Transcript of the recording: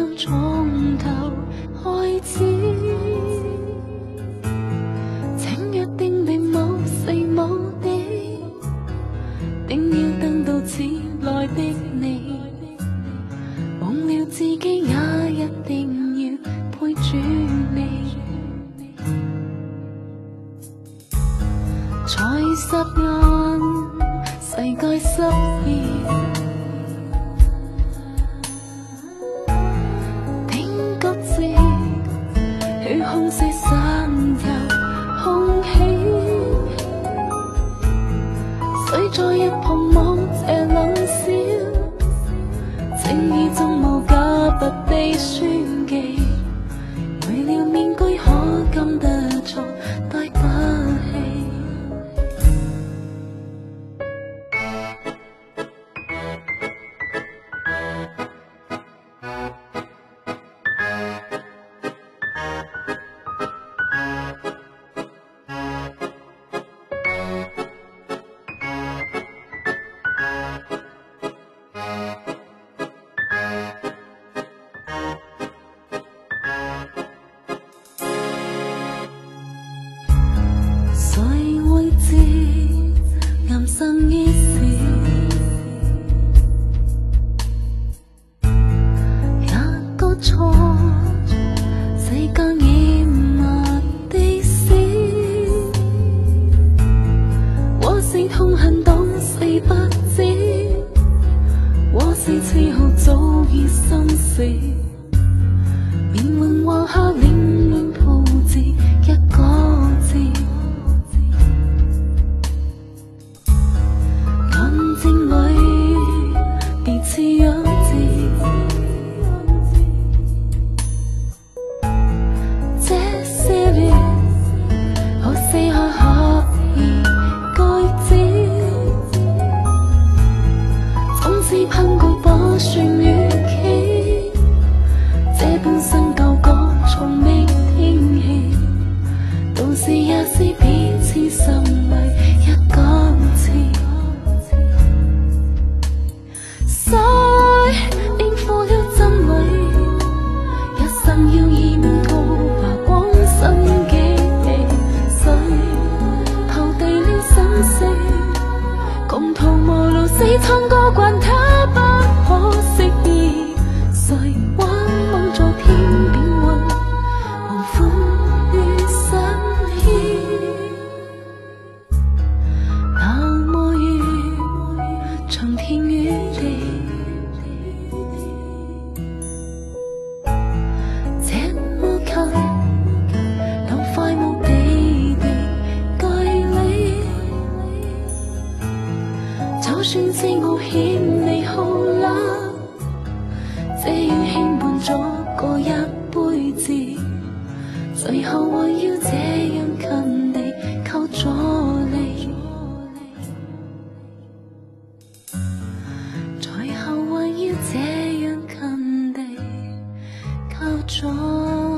能從頭開始。請約定你某時某地，定要等到遲來的你，忘了自己也一定要陪住你。才霎眼，世界失意。虛空四散遊空氣，誰在一旁望這冷笑？情意中無假，不必宣記。為了面具可禁得錯，對不起。誰會知人生已是一個錯，世間掩埋的事，我是痛恨到死不止，我是痴好早已心死，面雲畫下凌亂鋪字一個字。彼此幼稚，這些年我寫下合意句子，總是噴過播旋語氣，這本身舊歌從未聽起，到時也是彼此心裏一個字。誰顛覆了真理？一生要以面套華光新記憶。誰投遞了生死？共途無路死撐過慣他不可思議。誰玩夢在天邊雲，黃昏於晨曦。那麼遠，長天與地。就算知我欠你好啦，這樣牽絆咗過一輩子，最後還要這樣近地靠咗你，最後還要這樣近地靠咗。